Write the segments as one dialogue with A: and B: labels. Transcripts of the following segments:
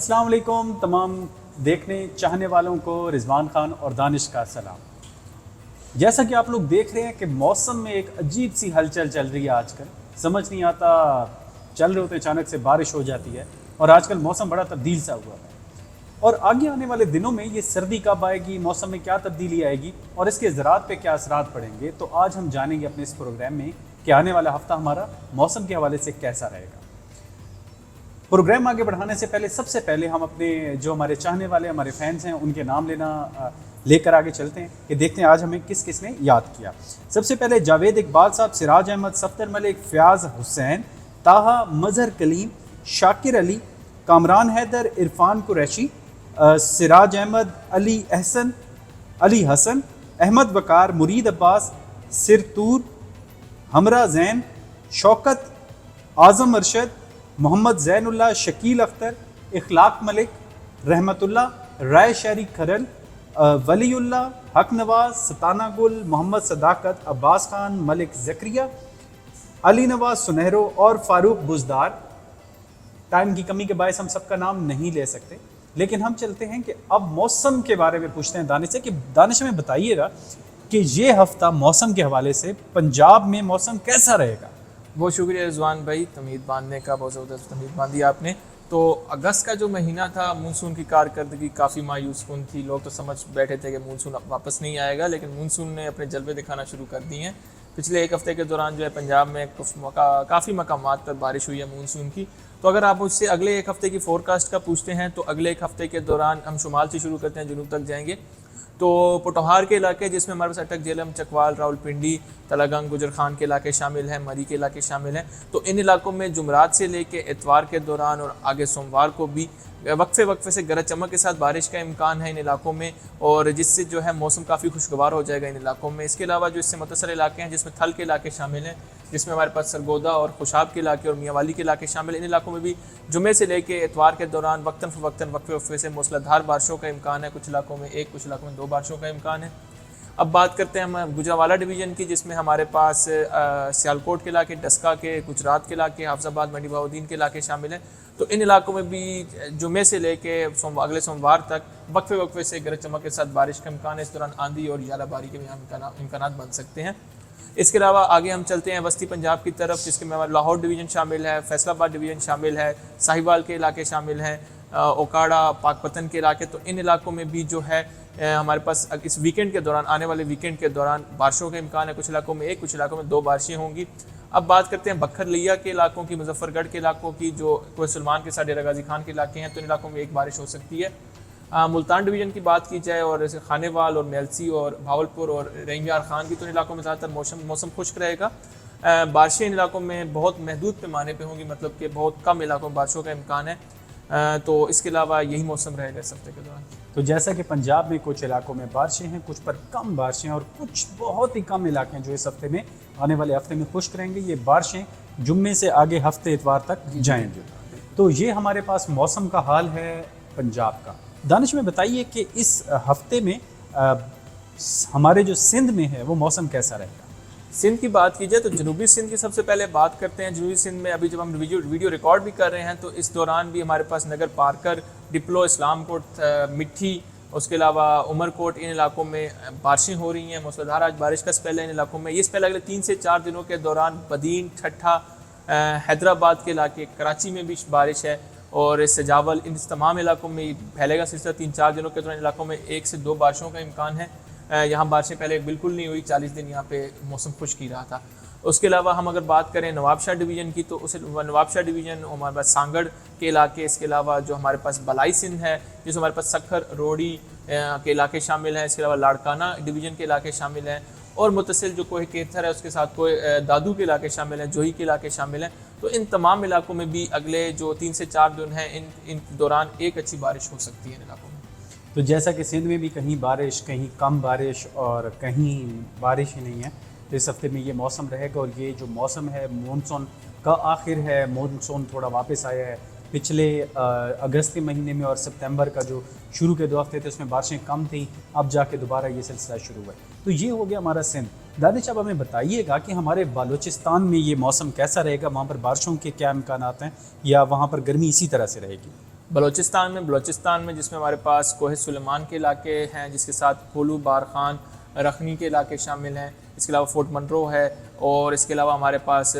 A: अस्सलाम वालेकुम तमाम देखने चाहने वालों को रिजवान खान और दानिश का सलाम। जैसा कि आप लोग देख रहे हैं कि मौसम में एक अजीब सी हलचल चल रही है आजकल, समझ नहीं आता, चल रहे होते अचानक से बारिश हो जाती है और आजकल मौसम बड़ा तब्दील सा हुआ है। और आगे आने वाले दिनों में ये सर्दी कब आएगी, मौसम में क्या तब्दीली आएगी और इसके ज़रात पे क्या असरात पड़ेंगे, तो आज हम जानेंगे अपने इस प्रोग्राम में कि आने वाला हफ्ता हमारा मौसम के हवाले से कैसा रहेगा। प्रोग्राम आगे बढ़ाने से पहले सबसे पहले हम अपने जो हमारे चाहने वाले हमारे फैंस हैं उनके नाम लेकर आगे चलते हैं कि देखते हैं आज हमें किस किस ने याद किया। सबसे पहले जावेद इकबाल साहब, सिराज अहमद, सफ्तर मलिक, फ्याज हुसैन, ताहा, मजहर कलीम, शाकिर अली, कामरान हैदर, इरफान कुरैशी, सिराज अहमद, अली हसन, अहमद वकार, मुरीद अब्बास, सिरतूर, हमरा जैन, शौकत, आज़म अरशद, मोहम्मद जैनुल्लाह, शकील अख्तर, इखलाक मलिक, रहमतुल्लाह, राय शहरी खरल, वलीउल्लाह, हक नवाज, सताना गुल, मोहम्मद सदाकत, अब्बास खान, मलिक जक्रिया, अली नवाज सुनहरो और फारूक बुजदार। टाइम की कमी के बायस हम सबका नाम नहीं ले सकते, लेकिन हम चलते हैं कि अब मौसम के बारे में पूछते हैं दानिश से कि दानिश में बताइएगा कि ये हफ्ता मौसम के हवाले से पंजाब में मौसम कैसा रहेगा।
B: बहुत शुक्रिया रिजवान भाई, तमीद बांधने का बहुत ज़बरदस्त तमीद बांधी आपने। तो अगस्त का जो महीना था मानसून की कारकर्दगी काफ़ी मायूस कुन थी। लोग तो समझ बैठे थे कि मानसून वापस नहीं आएगा, लेकिन मानसून ने अपने जलवे दिखाना शुरू कर दिए हैं। पिछले एक हफ्ते के दौरान जो है पंजाब में काफ़ी मकामात पर बारिश हुई है मानसून की। तो अगर आप मुझसे अगले एक हफ्ते की फोरकास्ट का पूछते हैं तो अगले एक हफ्ते के दौरान हम शुमाल से शुरू करते हैं, जुनूब तक जाएंगे। तो पोटोहार के इलाके जिसमें हमारे पास अटक, झेलम, चकवाल, रावलपिंडी, तलागंग, गुजर खान के इलाके शामिल हैं, मरी के इलाके शामिल हैं। तो इन इलाकों में जुमरात से लेके इतवार के दौरान और आगे सोमवार को भी वक्फे से गरज चमक के साथ बारिश का इम्कान है इन इलाकों में, और जिससे जो है मौसम काफ़ी खुशगवार हो जाएगा इन इलाकों में। इसके अलावा जो इससे मुतसर इलाके हैं जिसमें थल के इलाके शामिल हैं, जिसमें हमारे पास सरगोदा और खुशाब के इलाके और मियाँवाली के इलाके शामिल हैं, इन इलाकों में भी जुमे से लेकर इतवार के दौरान वक्तन फ़वक्तन वक्फे से मूसलाधार बारिशों का इम्कान है। कुछ इलाकों में एक, कुछ इलाकों में दो बारिशों का इम्कान है। अब बात करते हैं हम गुजरावाला डिवीज़न की, जिसमें हमारे पास सियालकोट के इलाके, डस्का के, गुजरात के इलाके, हाफजाबाद, मंडी बहाउद्दीन के इलाके शामिल हैं। तो इन इलाकों में भी जुमे से लेके अगले सोमवार तक वक्फे से गरज चमक के साथ बारिश का इम्कान है। इस दौरान आंधी और यालाबारी के भी इम्कान बन सकते हैं। इसके अलावा आगे हम चलते हैं वस्ती पंजाब की तरफ, जिसके में हमारा लाहौर डिवीज़न शामिल है, फैसलाबाद डिवीज़न शामिल है, साहिवाल के इलाके शामिल हैं, ओकाड़ा, पाकपतन के इलाके। तो इन इलाकों में भी जो है हमारे पास इस वीकेंड के दौरान, आने वाले वीकेंड के दौरान बारिशों का इम्कान है। कुछ इलाकों में एक, कुछ इलाकों में दो बारिशें होंगी। अब बात करते हैं बखर लिया के इलाकों की, मुजफ्फरगढ़ के इलाकों की, जो कोई सलमान के साथ डेरा गाजी खान के इलाके हैं। तो इन इलाकों में एक बारिश हो सकती है। मुल्तान डिवीज़न की बात की जाए और जैसे खानेवाल और मेलसी और भावलपुर और रहीमयार खान की, तो इन इलाकों में ज़्यादातर मौसम खुश्क रहेगा। बारिशें इन इलाकों में बहुत महदूद पैमाने पे होंगी, मतलब कि बहुत कम इलाकों में बारिशों का इम्कान है। तो इसके अलावा यही मौसम रहेगा इस हफ्ते के दौरान।
A: तो जैसा कि पंजाब में कुछ इलाकों में बारिशें हैं, कुछ पर कम बारिशें हैं और कुछ बहुत ही कम इलाके हैं जो इस हफ्ते में, आने वाले हफ्ते में खुश्क रहेंगे। ये बारिशें जुम्मे से आगे हफ्ते इतवार तक जाएंगे। तो ये हमारे पास मौसम का हाल है पंजाब का। दानिश में बताइए कि इस हफ्ते में हमारे जो सिंध में है वो मौसम कैसा रहेगा।
B: सिंध की बात की जाए तो जनूबी सिंध की सबसे पहले बात करते हैं। जनूबी सिंध में अभी जब हम वीडियो रिकॉर्ड भी कर रहे हैं तो इस दौरान भी हमारे पास नगर पारकर, डिप्लो, इस्लामकोट, मिट्ठी, उसके अलावा उमरकोट, इन इलाकों में बारिशें हो रही हैं। मूसलाधार आज बारिश का स्पेल है इन इलाकों में। ये स्पेल अगले 3 से 4 दिनों के दौरान बदीन, ठट्ठा, हैदराबाद के इलाके, कराची में भी बारिश है और सजावल, इन तमाम इलाकों में फैलेगा सिलसिला। 3-4 दिनों के दौरान इलाकों में 1 से 2 बारिशों का इम्कान है। यहाँ बारिशें पहले बिल्कुल नहीं हुई, 40 दिन यहाँ पे मौसम खुश्क ही रहा था। उसके अलावा हम अगर बात करें नवाबशाह डिवीज़न की, तो उस नवाबशाह डिवीज़न हमारे पास सांगड़ के इलाके, इसके अलावा जो हमारे पास बलाई सिंध है, जिस हमारे पास सखर, रोड़ी के इलाके शामिल हैं। इसके अलावा लाड़काना डिवीज़न के इलाके शामिल हैं और मुतसिल जो कोई केथर है उसके साथ कोई दादू के इलाके शामिल हैं, जोही के इलाके शामिल हैं। तो इन तमाम इलाकों में भी अगले जो 3 से 4 दिन हैं इन दौरान एक अच्छी बारिश हो सकती है इन इलाकों में।
A: तो जैसा कि सिंध में भी कहीं बारिश, कहीं कम बारिश और कहीं बारिश ही नहीं है, तो इस हफ्ते में ये मौसम रहेगा। और ये जो मौसम है मानसून का आखिर है, मानसून थोड़ा वापस आया है। पिछले अगस्त के महीने में और सितंबर का जो शुरू के 2 हफ्ते थे उसमें बारिशें कम थी, अब जाके दोबारा ये सिलसिला शुरू हुआ है। तो ये हो गया हमारा सिंध। दानिश, अब हमें बताइएगा कि हमारे बालूचिस्तान में ये मौसम कैसा रहेगा, वहाँ पर बारिशों के क्या इम्कानात हैं या वहाँ पर गर्मी इसी तरह से रहेगी।
B: बलूचिस्तान में जिसमें हमारे पास कोह सुलेमान के इलाके हैं, जिसके साथ कोलू, बारखान, रखनी के इलाके शामिल हैं। इसके अलावा फोर्ट मनरो है और इसके अलावा हमारे पास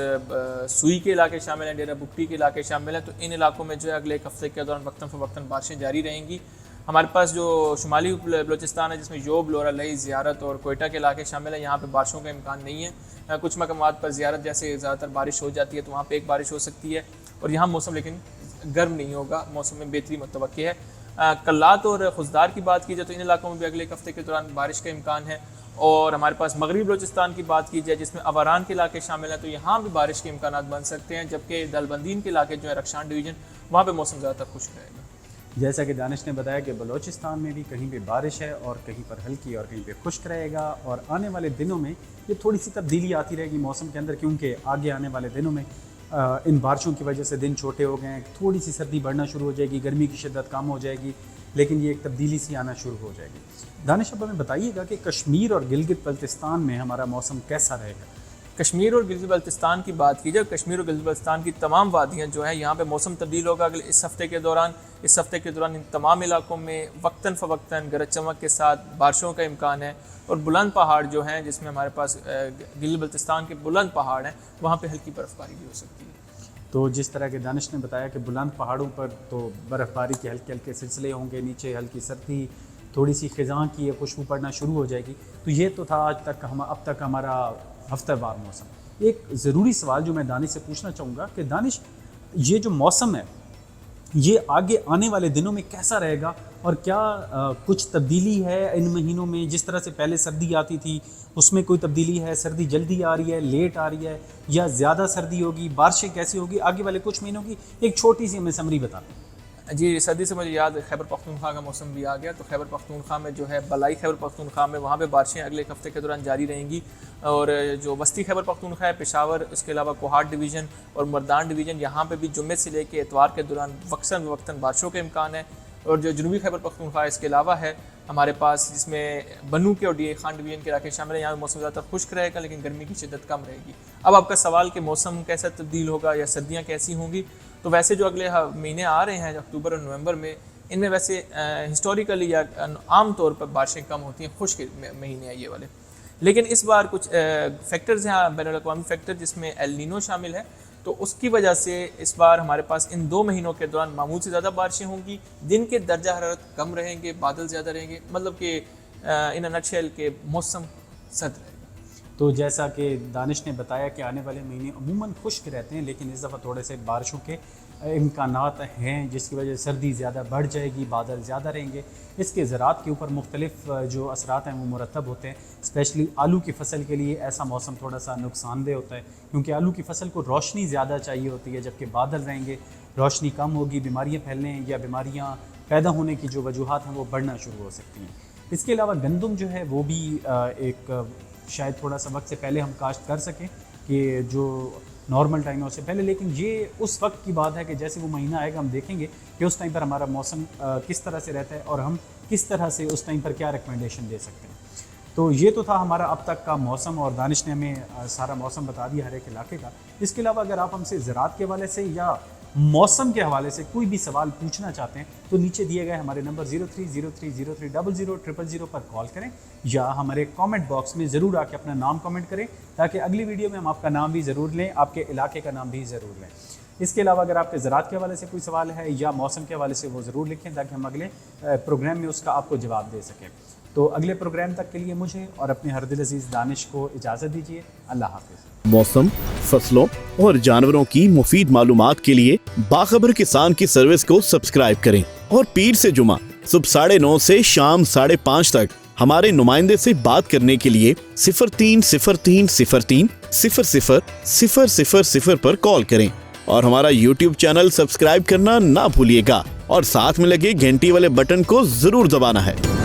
B: सुई के इलाके शामिल हैं, डेरा बुक्टी के इलाके शामिल हैं। तो इन इलाकों में जो है अगले एक हफ्ते के दौरान वक्तन फ़वक्तन बारिशें जारी रहेंगी। हमारे पास जो शुमाली बलूचिस्तान है जिसमें योब, लोरा लई, ज़ियारत और कोयटा के इलाके शामिल हैं, यहाँ पे बारिशों का इम्कान नहीं है। कुछ मकामात पर ज़ियारत जैसे ज़्यादातर बारिश हो जाती है तो वहाँ पे एक बारिश हो सकती है और यहाँ मौसम लेकिन गर्म नहीं होगा, मौसम में बेहतरी मुतवक्की है। कल्लात और खुजदार की बात की जाए तो इन इलाकों में भी अगले एक हफ्ते के दौरान बारिश का इम्कान है। और हमारे पास मगरबी बलूचिस्तान की बात की जाए जिसमें अवारान के इलाके शामिल हैं तो यहाँ भी बारिश के इम्कान बन सकते हैं, जबकि दलबंदीन के इलाके जो है रक्षान डिवीज़न, वहाँ पर मौसम ज़्यादातर खुश्क रहेगा।
A: जैसा कि दानिश ने बताया कि बलूचिस्तान में भी कहीं पे बारिश है और कहीं पर हल्की और कहीं पे खुश्क रहेगा और आने वाले दिनों में ये थोड़ी सी तब्दीली आती रहेगी मौसम के अंदर, क्योंकि आगे आने वाले दिनों में इन बारिशों की वजह से दिन छोटे हो गए हैं, थोड़ी सी सर्दी बढ़ना शुरू हो जाएगी, गर्मी की शिद्दत कम हो जाएगी, लेकिन ये एक तब्दीली सी आना शुरू हो जाएगी। दानिश अब हमें बताइएगा कि कश्मीर और गिलगित बल्तिस्तान में हमारा मौसम कैसा रहेगा।
B: कश्मीर और गिलगित बल्तिस्तान की बात की जाए, कश्मीर और गिलगित बल्तिस्तान की तमाम वादियाँ जो हैं यहाँ पे मौसम तब्दील होगा अगले इस हफ्ते के दौरान इन तमाम इलाकों में वक्तन फ़वक्तन गरज चमक के साथ बारिशों का इम्कान है। और बुलंद पहाड़ जो हैं जिसमें हमारे पास गिलगित बल्तिस्तान के बुलंद पहाड़ हैं, वहाँ पे हल्की बर्फ़बारी भी हो सकती है।
A: तो जिस तरह के दानिश ने बताया कि बुलंद पहाड़ों पर तो बर्फ़बारी के हल्के हल्के सिलसिले होंगे, नीचे हल्की सर्दी, थोड़ी सी ख़िज़ां की खुशबू पड़ना शुरू हो जाएगी। तो ये तो था अब तक हमारा हफ्तेवार मौसम। एक ज़रूरी सवाल जो मैं दानिश से पूछना चाहूँगा कि दानिश, ये जो मौसम है ये आगे आने वाले दिनों में कैसा रहेगा और क्या कुछ तब्दीली है इन महीनों में? जिस तरह से पहले सर्दी आती थी उसमें कोई तब्दीली है? सर्दी जल्दी आ रही है, लेट आ रही है, या ज़्यादा सर्दी होगी? बारिशें कैसी होगी आगे वाले कुछ महीनों की? एक छोटी सी हमें समरी बता।
B: जी, सर्दी से मुझे याद खैबर पख्तूनख्वा का मौसम भी आ गया। तो खैबर पख्तूनख्वा में जो है बलाई खैबर पख्तूनख्वा में वहाँ पे बारिशें अगले एक हफ्ते के दौरान जारी रहेंगी। और जो वस्ती खैबर पख्तूनख्वा है, पेशावर, इसके अलावा कोहाट डिवीज़न और मर्दान डिवीज़न, यहाँ पे भी जुम्मे से लेकर एतवार के दौरान वक्तन बारिशों का इम्कान है। और जो जनूबी खैबर पख्तूनख्वा इसके अलावा है हमारे पास, जिसमें बनू के और डी खान डिवीज़न के इलाके शामिल हैं, यहाँ मौसम ज़्यादा खुश्क रहेगा लेकिन गर्मी की शिद्दत कम रहेगी। अब आपका सवाल कि मौसम कैसा तब्दील होगा या सर्दियाँ कैसी होंगी, तो वैसे जो अगले महीने आ रहे हैं अक्टूबर और नवंबर में, इनमें वैसे हिस्टोरिकली या आम तौर पर बारिशें कम होती हैं, खुश्क महीने हैं ये वाले। लेकिन इस बार कुछ फैक्टर्स हैं, बैनुल अक़वामी फैक्टर, जिसमें एल नीनो शामिल है। तो उसकी वजह से इस बार हमारे पास इन 2 महीनों के दौरान मामूल से ज़्यादा बारिशें होंगी, दिन के दर्जा हरारत कम रहेंगे, बादल ज़्यादा रहेंगे, मतलब कि इन नटशेल के मौसम सर्द रहेगा।
A: तो जैसा कि दानिश ने बताया कि आने वाले महीने अमूमन खुश्क रहते हैं, लेकिन इस दफ़ा थोड़े से बारिशों के इम्कानात हैं जिसकी वजह से सर्दी ज़्यादा बढ़ जाएगी, बादल ज़्यादा रहेंगे। इसके ज़रात के ऊपर मुख्तलिफ जो असरात हैं वो मुरतब होते हैं। स्पेशली आलू की फ़सल के लिए ऐसा मौसम थोड़ा सा नुकसानदेह होता है, क्योंकि आलू की फ़सल को रोशनी ज़्यादा चाहिए होती है, जबकि बादल रहेंगे, रोशनी कम होगी, बीमारियाँ फैलने या बीमारियाँ पैदा होने की जो वजूहात हैं वो बढ़ना शुरू हो सकती हैं। इसके अलावा गंदम जो है वो भी एक शायद थोड़ा सा वक्त से पहले हम काश्त कर सकें कि जो नॉर्मल टाइम है उससे पहले, लेकिन ये उस वक्त की बात है कि जैसे वो महीना आएगा हम देखेंगे कि उस टाइम पर हमारा मौसम किस तरह से रहता है और हम किस तरह से उस टाइम पर क्या रिकमेंडेशन दे सकते हैं। तो ये तो था हमारा अब तक का मौसम और दानिश ने हमें सारा मौसम बता दिया हर एक इलाके का। इसके अलावा अगर आप हमसे ज़राअत के हवाले से या मौसम के हवाले से कोई भी सवाल पूछना चाहते हैं तो नीचे दिए गए हमारे नंबर 030303000000 पर कॉल करें या हमारे कमेंट बॉक्स में ज़रूर आके अपना नाम कमेंट करें, ताकि अगली वीडियो में हम आपका नाम भी ज़रूर लें, आपके इलाके का नाम भी ज़रूर लें। इसके अलावा अगर आपके ज़राअत के हवाले से कोई सवाल है या मौसम के हवाले से वो ज़रूर लिखें, ताकि हम अगले प्रोग्राम में उसका आपको जवाब दे सकें। तो अगले प्रोग्राम तक के लिए मुझे और अपने हरदिल अजीज़ दानिश को इजाज़त दीजिए। अल्लाह हाफ़िज़।
C: मौसम, फसलों और जानवरों की मुफीद मालूमात के लिए बाखबर किसान की सर्विस को सब्सक्राइब करें और पीर से जुमा सुबह 9:30 से शाम 5:30 तक हमारे नुमाइंदे से बात करने के लिए 0303030000 पर कॉल करें और हमारा YouTube चैनल सब्सक्राइब करना ना भूलिएगा और साथ में लगे घंटी वाले बटन को जरूर दबाना है।